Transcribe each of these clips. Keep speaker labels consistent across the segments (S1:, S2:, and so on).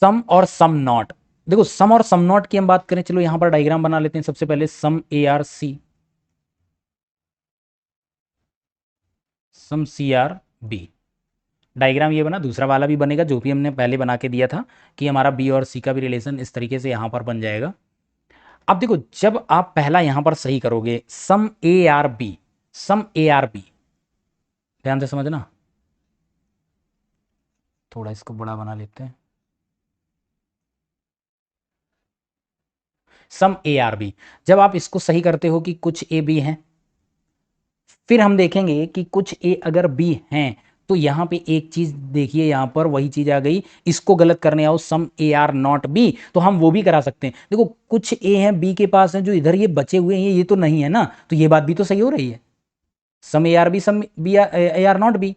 S1: सम और some not. देखो सम और सम नॉट की हम बात करें, चलो यहां पर डायग्राम बना लेते हैं। सबसे पहले some A are C, some C are B. Diagram ये बना, दूसरा वाला भी बनेगा जो भी हमने पहले बना के दिया था कि हमारा बी और सी का भी रिलेशन इस तरीके से यहां पर बन जाएगा। अब देखो जब आप पहला यहां पर सही करोगे some A are B, some A are B, ध्यान से समझना, थोड़ा इसको बड़ा बना लेते हैं। सम ए आर बी, जब आप इसको सही करते हो कि कुछ ए बी हैं, फिर हम देखेंगे कि कुछ ए अगर बी हैं, तो यहां पे एक चीज देखिए, यहां पर वही चीज आ गई, इसको गलत करने आओ सम ए आर नॉट बी, तो हम वो भी करा सकते हैं। देखो कुछ ए हैं बी के पास हैं जो इधर ये बचे हुए हैं, ये तो नहीं है ना, तो ये बात भी तो सही हो रही है, some A are B some B A are not B.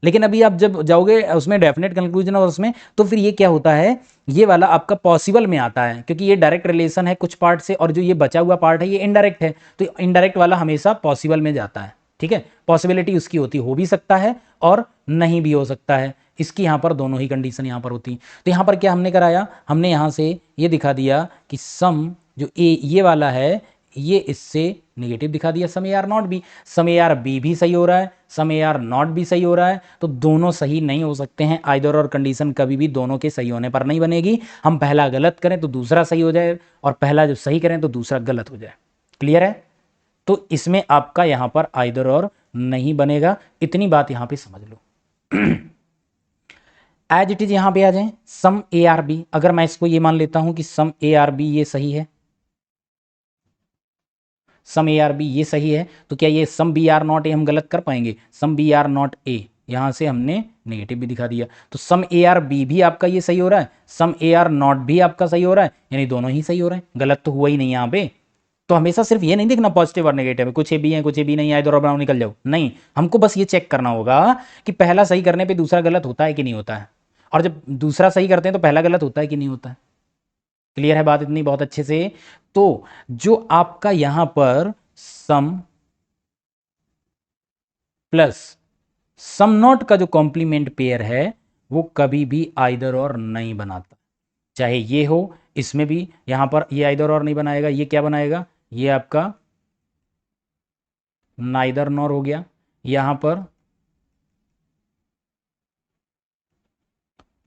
S1: लेकिन अभी आप जब जाओगे उसमें डेफिनेट कंक्लूजन और उसमें, तो फिर ये क्या होता है, ये वाला आपका पॉसिबल में आता है, क्योंकि ये डायरेक्ट रिलेशन है कुछ पार्ट से, और जो ये बचा हुआ पार्ट है ये इनडायरेक्ट है, तो इनडायरेक्ट वाला हमेशा पॉसिबल में जाता है। ठीक है, पॉसिबिलिटी उसकी होती हो भी सकता है और नहीं भी हो सकता है, इसकी यहाँ पर दोनों ही कंडीशन यहाँ पर होती। तो यहाँ पर क्या हमने कराया, हमने यहाँ से ये दिखा दिया कि सम जो ए ये वाला है, ये इससे नेगेटिव दिखा दिया, some A are not B, some A are B भी सही हो रहा है, सम ए आर नॉट भी सही हो रहा है, तो दोनों सही नहीं हो सकते हैं। आइदर और कंडीशन कभी भी दोनों के सही होने पर नहीं बनेगी। हम पहला गलत करें तो दूसरा सही हो जाए, और पहला जो सही करें तो दूसरा गलत हो जाए। क्लियर है? तो इसमें आपका यहां पर आइदर और नहीं बनेगा, इतनी बात यहां पे समझ लो। एज इट इज यहां पे आ जाए सम ए आर बी, अगर मैं इसको ये मान लेता हूं कि सम ए आर बी ये सही है, सम ए आर बी ये सही है, तो क्या ये some B are not A हम गलत कर पाएंगे? Some B are not A, यहां से हमने नेगेटिव भी दिखा दिया, तो सम ए आर बी भी आपका ये सही हो रहा है, सम ए आर नॉट भी आपका सही हो रहा है, यानी दोनों ही सही हो रहे हैं, गलत तो हुआ ही नहीं यहाँ पे। तो हमेशा सिर्फ ये नहीं देखना पॉजिटिव और नेगेटिव है, कुछ ए बी है कुछ ए बी नहीं आए तो बनाओ निकल जाओ, नहीं, हमको बस ये चेक करना होगा कि पहला सही करने पे दूसरा गलत होता है कि नहीं होता है, और जब दूसरा सही करते हैं तो पहला गलत होता है कि नहीं होता है। क्लियर है बात इतनी बहुत अच्छे से? तो जो आपका यहां पर सम प्लस सम नॉट का जो कॉम्प्लीमेंट पेयर है, वो कभी भी आइदर और नहीं बनाता, चाहे ये हो, इसमें भी यहां पर ये आइदर और नहीं बनाएगा, ये क्या बनाएगा, ये आपका नाइदर नॉर हो गया, यहां पर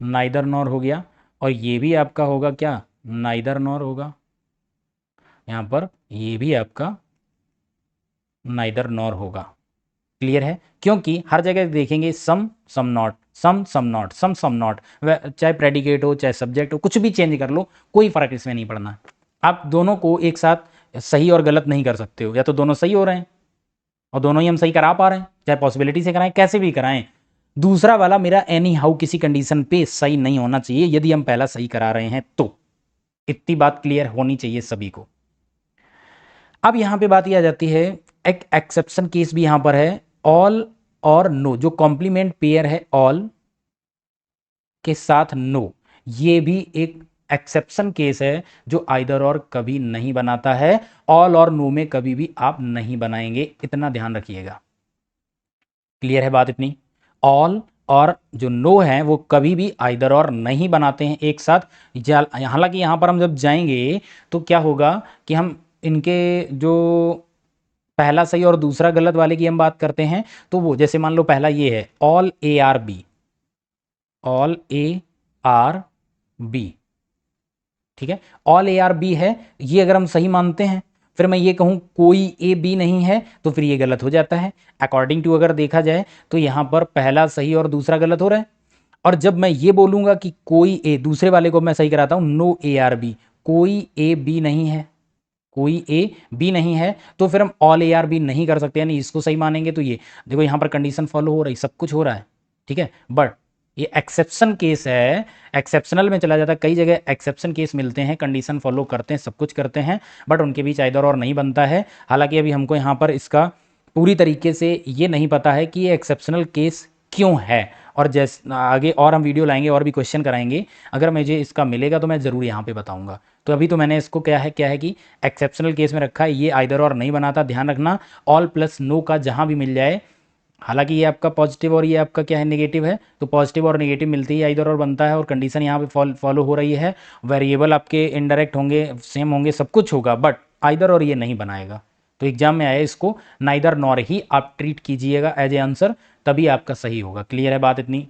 S1: नाइदर नॉर हो गया, और ये भी आपका होगा क्या, नाइदर नॉर होगा, यहां पर ये भी आपका नाइदर नॉर होगा। क्लियर है? क्योंकि हर जगह देखेंगे some some not, some some not, some some not, चाहे प्रेडिकेट हो चाहे सब्जेक्ट हो, कुछ भी चेंज कर लो, कोई फर्क इसमें नहीं पड़ना। आप दोनों को एक साथ सही और गलत नहीं कर सकते हो, या तो दोनों सही हो रहे हैं और दोनों ही हम सही करा पा रहे हैं, चाहे पॉसिबिलिटी से कराएं कैसे भी कराएं, दूसरा वाला मेरा एनी हाउ किसी कंडीशन पे सही नहीं होना चाहिए यदि हम पहला सही करा रहे हैं तो। इतनी बात क्लियर होनी चाहिए सभी को। अब यहां पे बात यह आ जाती है, एक एक्सेप्शन केस भी यहां पर है, ऑल और नो, जो कॉम्प्लीमेंट पेयर है ऑल के साथ नो, ये भी एक एक्सेप्शन केस है जो आइदर और कभी नहीं बनाता है, ऑल और नो में कभी भी आप नहीं बनाएंगे, इतना ध्यान रखिएगा। क्लियर है बात इतनी? ऑल और जो नो है वो कभी भी आइदर और नहीं बनाते हैं एक साथ। हालांकि यहां पर हम जब जाएंगे तो क्या होगा कि हम इनके जो पहला सही और दूसरा गलत वाले की हम बात करते हैं, तो वो जैसे मान लो पहला ये है all A are B, all A are B, ठीक है, ऑल ए आर बी है, ये अगर हम सही मानते हैं, फिर मैं ये कहूं कोई ए बी नहीं है, तो फिर ये गलत हो जाता है। अकॉर्डिंग टू अगर देखा जाए तो यहां पर पहला सही और दूसरा गलत हो रहा है, और जब मैं ये बोलूंगा कि कोई ए, दूसरे वाले को मैं सही कराता हूं, नो ए आर बी, कोई ए बी नहीं है, कोई ए बी नहीं है, तो फिर हम ऑल ए आर बी नहीं कर सकते, यानी इसको सही मानेंगे तो ये देखो यहां पर कंडीशन फॉलो हो रही, सब कुछ हो रहा है, ठीक है, बट ये एक्सेप्शन केस है, एक्सेप्शनल में चला जाता है, कई जगह एक्सेप्शन केस मिलते हैं, कंडीशन फॉलो करते हैं, सब कुछ करते हैं, बट उनके बीच आइदर और नहीं बनता है। हालांकि अभी हमको यहाँ पर इसका पूरी तरीके से ये नहीं पता है कि ये एक्सेप्शनल केस क्यों है, और जैसे आगे और हम वीडियो लाएंगे और भी क्वेश्चन कराएंगे, अगर मुझे इसका मिलेगा तो मैं ज़रूर यहाँ पे बताऊंगा। तो अभी तो मैंने इसको क्या है कि एक्सेप्शनल केस में रखा है, ये आइदर और नहीं बनाता, ध्यान रखना, ऑल प्लस नो का जहाँ भी मिल जाए हालांकि ये आपका पॉजिटिव और ये आपका क्या है, नेगेटिव है, तो पॉजिटिव और नेगेटिव मिलती है इधर और बनता है, और कंडीशन यहाँ पे फॉलो हो रही है। वेरिएबल आपके इनडायरेक्ट होंगे, सेम होंगे, सब कुछ होगा, बट आइदर और ये नहीं बनाएगा। तो एग्जाम में आया इसको नाइदर नॉर ही आप ट्रीट कीजिएगा एज ए आंसर, तभी आपका सही होगा। क्लियर है बात इतनी?